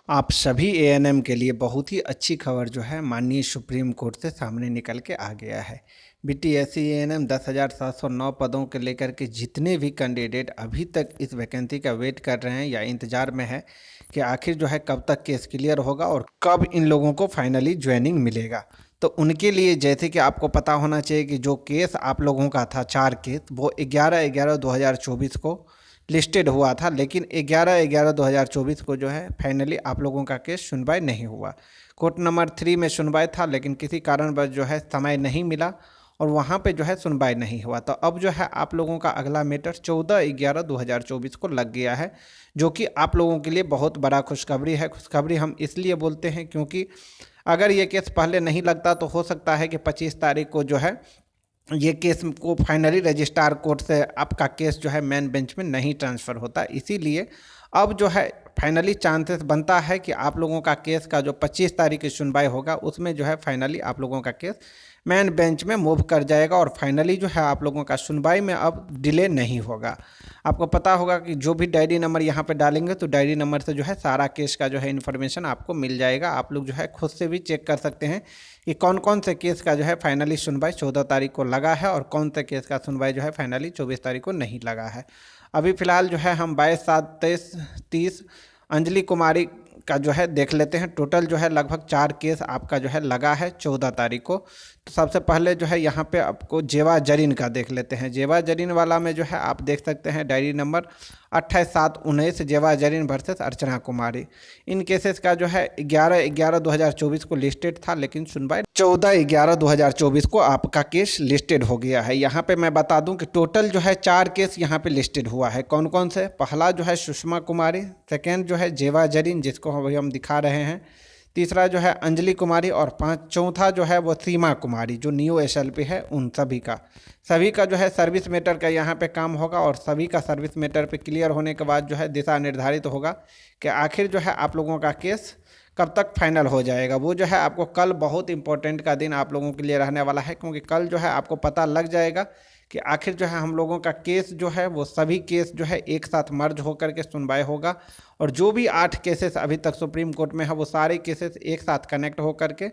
आप सभी एएनएम के लिए बहुत ही अच्छी खबर जो है माननीय सुप्रीम कोर्ट से सामने निकल के आ गया है। बीटीएससी एएनएम 10,709 पदों के लेकर के जितने भी कैंडिडेट अभी तक इस वैकेंसी का वेट कर रहे हैं या इंतज़ार में है कि आखिर जो है कब तक केस क्लियर होगा और कब इन लोगों को फाइनली ज्वाइनिंग मिलेगा, तो उनके लिए जैसे कि आपको पता होना चाहिए कि जो केस आप लोगों का था 4 केस वो 11/11/2024 को लिस्टेड हुआ था, लेकिन 11/11/2024 को जो है फाइनली आप लोगों का केस सुनवाई नहीं हुआ। कोर्ट नंबर 3 में सुनवाई था, लेकिन किसी कारणवश जो है समय नहीं मिला और वहाँ पे जो है सुनवाई नहीं हुआ। तो अब जो है आप लोगों का अगला मैटर 14/11/2024 को लग गया है, जो कि आप लोगों के लिए बहुत बड़ा खुशखबरी है। खुशखबरी हम इसलिए बोलते हैं क्योंकि अगर ये केस पहले नहीं लगता तो हो सकता है कि 25 तारीख को जो है ये केस को फाइनली रजिस्ट्रार कोर्ट से आपका केस जो है मेन बेंच में नहीं ट्रांसफ़र होता। इसीलिए अब जो है फाइनली चांसेस बनता है कि आप लोगों का केस का जो 25 तारीख की सुनवाई होगा उसमें जो है फाइनली आप लोगों का केस मेन बेंच में मूव कर जाएगा और फाइनली जो है आप लोगों का सुनवाई में अब डिले नहीं होगा। आपको पता होगा कि जो भी डायरी नंबर यहाँ पे डालेंगे तो डायरी नंबर से जो है सारा केस का जो है इन्फॉर्मेशन आपको मिल जाएगा। आप लोग जो है खुद से भी चेक कर सकते हैं कि कौन कौन से केस का जो है फाइनली सुनवाई 14 तारीख को लगा है और कौन से केस का सुनवाई जो है फाइनली 24 तारीख को नहीं लगा है। अभी फ़िलहाल जो है हम 22/7/23 अंजलि कुमारी का जो है देख लेते हैं। टोटल जो है लगभग 4 केस आपका जो है लगा है 14 तारीख को। तो सबसे पहले जो है यहाँ पे आपको जेवा जरीन का देख लेते हैं। जेवा जरीन वाला में जो है आप देख सकते हैं डायरी नंबर 28/7/19 जेवा जरीन वर्सेस अर्चना कुमारी। इन केसेस का जो है 11/11/2024 को लिस्टेड था, लेकिन सुनवाई 14/11/2024 को आपका केस लिस्टेड हो गया है। यहाँ पे मैं बता दूं कि टोटल जो है 4 केस यहाँ पे लिस्टेड हुआ है। कौन कौन से? पहला जो है सुषमा कुमारी, सेकेंड जो है जेवा जरीन जिसको अभी हम दिखा रहे हैं, तीसरा जो है अंजलि कुमारी और चौथा जो है वो सीमा कुमारी जो न्यू एसएलपी है। उन सभी का जो है सर्विस मैटर का यहाँ पे काम होगा और सभी का सर्विस मैटर पे क्लियर होने के बाद जो है दिशा निर्धारित होगा कि आखिर जो है आप लोगों का केस कब तक फाइनल हो जाएगा। वो जो है आपको कल बहुत इंपॉर्टेंट का दिन आप लोगों के लिए रहने वाला है, क्योंकि कल जो है आपको पता लग जाएगा कि आखिर जो है हम लोगों का केस जो है वो सभी केस जो है एक साथ मर्ज होकर के सुनवाई होगा और जो भी 8 केसेस अभी तक सुप्रीम कोर्ट में है वो सारे केसेस एक साथ कनेक्ट होकर के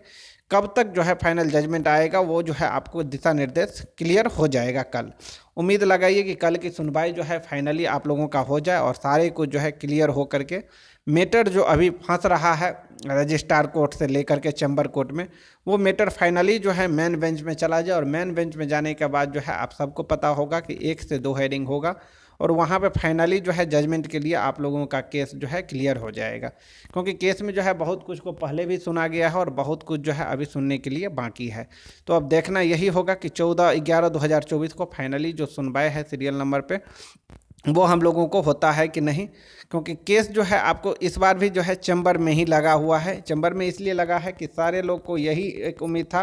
कब तक जो है फाइनल जजमेंट आएगा वो जो है आपको दिशा निर्देश क्लियर हो जाएगा कल। उम्मीद लगाइए कि कल की सुनवाई जो है फाइनली आप लोगों का हो जाए और सारे को जो है क्लियर हो करके मैटर जो अभी फंस रहा है रजिस्ट्रार कोर्ट से लेकर के चैम्बर कोर्ट में, वो मैटर फाइनली जो है मेन बेंच में चला जाए और मेन बेंच में जाने के बाद जो है आप सबको पता होगा कि 1 से 2 हेयरिंग होगा और वहाँ पे फाइनली जो है जजमेंट के लिए आप लोगों का केस जो है क्लियर हो जाएगा। क्योंकि केस में जो है बहुत कुछ को पहले भी सुना गया है और बहुत कुछ जो है अभी सुनने के लिए बाकी है। तो अब देखना यही होगा कि 14/11/2024 को फाइनली जो सुनवाई है सीरियल नंबर पे वो हम लोगों को होता है कि नहीं, क्योंकि केस जो है आपको इस बार भी जो है चैम्बर में ही लगा हुआ है। चैम्बर में इसलिए लगा है कि सारे लोग को यही एक उम्मीद था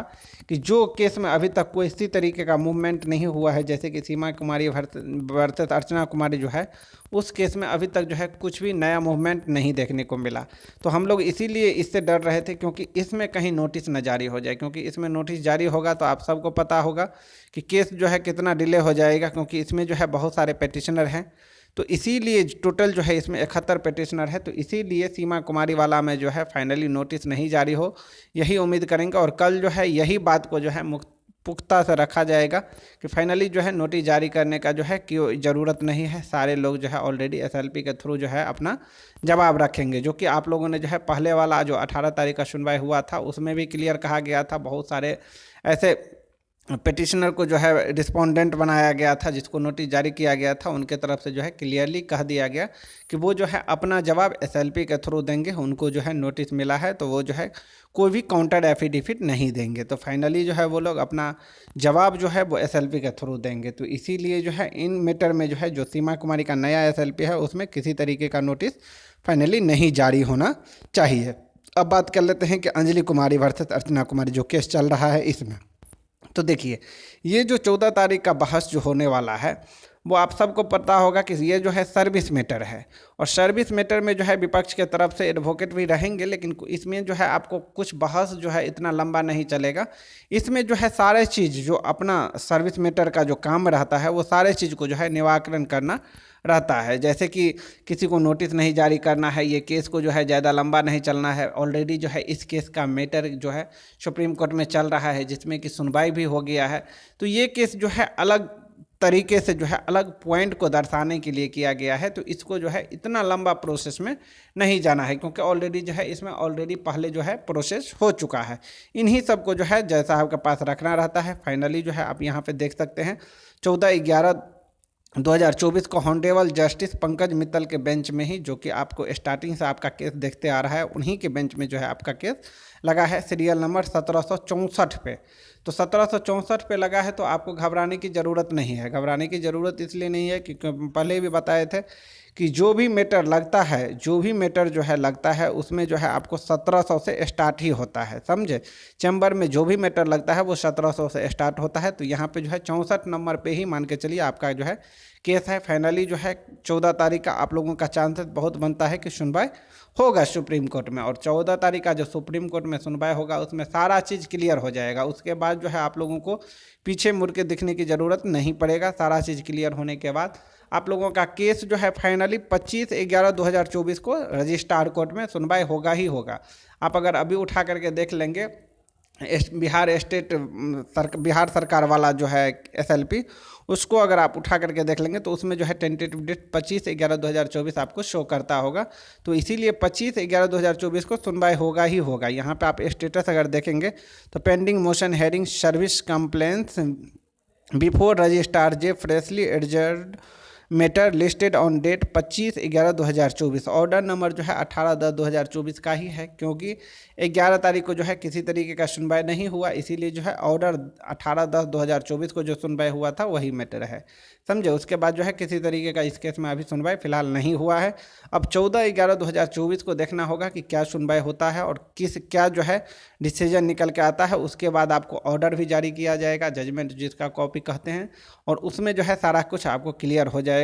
कि जो केस में अभी तक कोई इसी तरीके का मूवमेंट नहीं हुआ है, जैसे कि सीमा कुमारी वर्सेस अर्चना कुमारी जो है उस केस में अभी तक जो है कुछ भी नया मूवमेंट नहीं देखने को मिला। तो हम लोग इसीलिए इससे डर रहे थे क्योंकि इसमें कहीं नोटिस न जारी हो जाए, क्योंकि इसमें नोटिस जारी होगा तो आप सबको पता होगा कि केस जो है कितना डिले हो जाएगा, क्योंकि इसमें जो है बहुत सारे पेटिशनर हैं। तो इसीलिए टोटल जो है इसमें 71 पेटिशनर है, तो इसीलिए सीमा कुमारी वाला में जो है फाइनली नोटिस नहीं जारी हो, यही उम्मीद करेंगे। और कल जो है यही बात को जो है पुख्ता से रखा जाएगा कि फाइनली जो है नोटिस जारी करने का जो है क्यों ज़रूरत नहीं है। सारे लोग जो है ऑलरेडी एसएलपी के थ्रू जो है अपना जवाब रखेंगे, जो कि आप लोगों ने जो है पहले वाला जो 18 तारीख का सुनवाई हुआ था उसमें भी क्लियर कहा गया था। बहुत सारे ऐसे पिटिशनर को जो है रिस्पोंडेंट बनाया गया था जिसको नोटिस जारी किया गया था, उनके तरफ से जो है क्लियरली कह दिया गया कि वो जो है अपना जवाब एसएलपी के थ्रू देंगे। उनको जो है नोटिस मिला है तो वो जो है कोई भी काउंटर एफिडेविट नहीं देंगे। तो फाइनली जो है वो लोग अपना जवाब जो है वो एसएलपी के थ्रू देंगे। तो इसीलिए जो है इन मैटर में जो है जो सीमा कुमारी का नया एसएलपी है उसमें किसी तरीके का नोटिस फाइनली नहीं जारी होना चाहिए। अब बात कर लेते हैं कि अंजलि कुमारी वर्सेस अर्चना कुमारी जो केस चल रहा है इसमें। तो देखिए ये जो 14 तारीख का बहस जो होने वाला है वो आप सबको पता होगा कि ये जो है सर्विस मैटर है, और सर्विस मैटर में जो है विपक्ष के तरफ से एडवोकेट भी रहेंगे, लेकिन इसमें जो है आपको कुछ बहस जो है इतना लंबा नहीं चलेगा। इसमें जो है सारे चीज़ जो अपना सर्विस मैटर का जो काम रहता है वो सारे चीज़ को जो है निराकरण करना रहता है। जैसे कि किसी को नोटिस नहीं जारी करना है, ये केस को जो है ज़्यादा लंबा नहीं चलना है। ऑलरेडी जो है इस केस का मैटर जो है सुप्रीम कोर्ट में चल रहा है, जिसमें कि सुनवाई भी हो गया है। तो ये केस जो है अलग तरीके से जो है अलग पॉइंट को दर्शाने के लिए किया गया है, तो इसको जो है इतना लंबा प्रोसेस में नहीं जाना है, क्योंकि ऑलरेडी जो है इसमें ऑलरेडी पहले जो है प्रोसेस हो चुका है। इन्हीं सब को जो है जैसा आपके पास रखना रहता है। फाइनली जो है आप यहाँ पे देख सकते हैं 14/11/2024 को हॉनरेबल जस्टिस पंकज मित्तल के बेंच में ही, जो कि आपको स्टार्टिंग से आपका केस देखते आ रहा है, उन्हीं के बेंच में जो है आपका केस लगा है सीरियल नंबर 1764 पे। तो 1764 पे लगा है, तो आपको घबराने की ज़रूरत नहीं है। घबराने की ज़रूरत इसलिए नहीं है क्योंकि पहले भी बताए थे कि जो भी मैटर लगता है, जो भी मैटर जो है लगता है उसमें जो है आपको 1700 से स्टार्ट ही होता है, समझे। चैम्बर में जो भी मैटर लगता है वो 1700 से स्टार्ट होता है। तो यहाँ पे जो है 64 नंबर पे ही मान के चलिए आपका जो है केस है। फाइनली जो है 14 तारीख का आप लोगों का चांसेस बहुत बनता है कि सुनवाई होगा सुप्रीम कोर्ट में, और 14 तारीख का जो सुप्रीम कोर्ट में सुनवाई होगा उसमें सारा चीज़ क्लियर हो जाएगा। उसके बाद जो है आप लोगों को पीछे मुड़ के दिखने की ज़रूरत नहीं पड़ेगा। सारा चीज़ क्लियर होने के बाद आप लोगों का केस जो है फाइनली 25/11/2024 को रजिस्ट्रार कोर्ट में सुनवाई होगा ही होगा। आप अगर अभी उठा करके देख लेंगे बिहार सरकार वाला जो है SLP, उसको अगर आप उठा करके देख लेंगे तो उसमें जो है टेंटेटिव डेट 25/11/2024 आपको शो करता होगा। तो इसीलिए 25/11/2024 को सुनवाई होगा ही होगा। यहाँ पे आप स्टेटस अगर देखेंगे तो pending motion hearing service complaints before registrar J freshly adjourned matter listed on date 25/11/2024। Order number जो है 18/10/2024 का ही है, क्योंकि 11 तारीख को जो है किसी तरीके का सुनवाई नहीं हुआ, इसीलिए जो है ऑर्डर 18/10/2024 को जो सुनवाई हुआ था वही मैटर है, समझे। उसके बाद जो है किसी तरीके का इस केस में अभी सुनवाई फिलहाल नहीं हुआ है। अब 14/11/2024 को देखना होगा कि क्या सुनवाई होता है और क्या जो है डिसीजन निकल के आता है। उसके बाद आपको ऑर्डर भी जारी किया जाएगा, जजमेंट जिसका कॉपी कहते हैं, और उसमें जो है सारा कुछ आपको क्लियर हो जाएगा।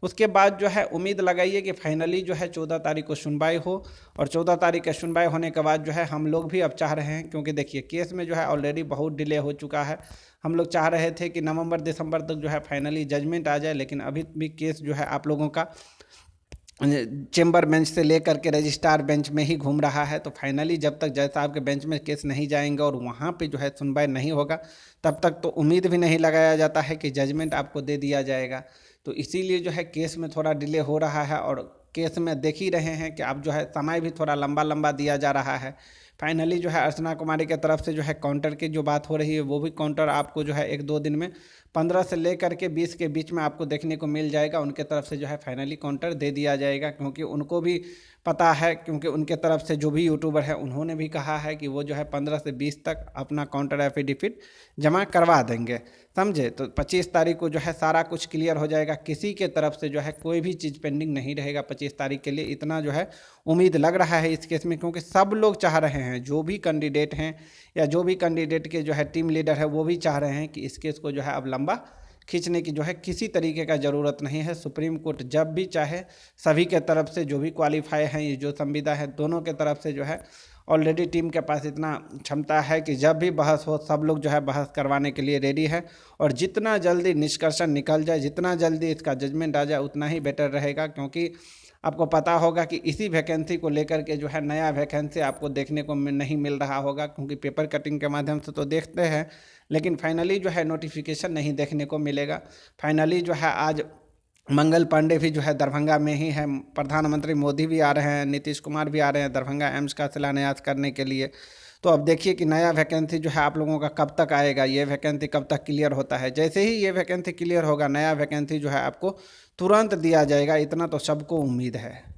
उसके बाद जो है उम्मीद लगाइए कि फाइनली जो है 14 तारीख को सुनवाई हो, और 14 तारीख के सुनवाई होने के बाद जो है हम लोग भी अब चाह रहे हैं, क्योंकि देखिए केस में जो है ऑलरेडी बहुत डिले हो चुका है। हम लोग चाह रहे थे कि नवंबर दिसंबर तक जो है फाइनली जजमेंट आ जाए, लेकिन अभी भी केस जो है आप लोगों का चेंबर बेंच से लेकर के रजिस्ट्रार बेंच में ही घूम रहा है। तो फाइनली जब तक जज साहब के बेंच में केस नहीं जाएंगे और वहाँ पे जो है सुनवाई नहीं होगा, तब तक तो उम्मीद भी नहीं लगाया जाता है कि जजमेंट आपको दे दिया जाएगा। तो इसीलिए जो है केस में थोड़ा डिले हो रहा है, और केस में देख ही रहे हैं कि अब जो है समय भी थोड़ा लंबा लंबा दिया जा रहा है। फाइनली जो है अर्चना कुमारी की तरफ से जो है काउंटर की जो बात हो रही है, वो भी काउंटर आपको जो है 1-2 दिन में 15 से लेकर के 20 के बीच में आपको देखने को मिल जाएगा। उनके तरफ से जो है फाइनली काउंटर दे दिया जाएगा, क्योंकि उनको भी पता है, क्योंकि उनके तरफ से जो भी यूट्यूबर है उन्होंने भी कहा है कि वो जो है 15 से 20 तक अपना काउंटर एफिडेविट जमा करवा देंगे, समझे। तो 25 तारीख को जो है सारा कुछ क्लियर हो जाएगा। किसी के तरफ से जो है कोई भी चीज़ पेंडिंग नहीं रहेगा 25 तारीख के लिए, इतना जो है उम्मीद लग रहा है इस केस में, क्योंकि सब लोग चाह रहे हैं, जो भी कैंडिडेट हैं या जो भी कैंडिडेट के जो है टीम लीडर है वो भी चाह रहे हैं कि इस केस को जो है अब लंबा खींचने की जो है किसी तरीके का ज़रूरत नहीं है। सुप्रीम कोर्ट जब भी चाहे सभी के तरफ से जो भी क्वालिफाई हैं, ये जो संविदा है, दोनों के तरफ से जो है ऑलरेडी टीम के पास इतना क्षमता है कि जब भी बहस हो सब लोग जो है बहस करवाने के लिए रेडी है। और जितना जल्दी निष्कर्षण निकल जाए, जितना जल्दी इसका जजमेंट आ जाए, उतना ही बेटर रहेगा, क्योंकि आपको पता होगा कि इसी वैकेंसी को लेकर के जो है नया वैकेंसी आपको देखने को नहीं मिल रहा होगा, क्योंकि पेपर कटिंग के माध्यम से तो देखते हैं, लेकिन फाइनली जो है नोटिफिकेशन नहीं देखने को मिलेगा। फाइनली जो है आज मंगल पांडे भी जो है दरभंगा में ही है, प्रधानमंत्री मोदी भी आ रहे हैं, नीतीश कुमार भी आ रहे हैं दरभंगा एम्स का शिलान्यास करने के लिए। तो अब देखिए कि नया वैकेंसी जो है आप लोगों का कब तक आएगा, ये वैकेंसी कब तक क्लियर होता है। जैसे ही ये वैकेंसी क्लियर होगा, नया वैकेंसी जो है आपको तुरंत दिया जाएगा, इतना तो सबको उम्मीद है।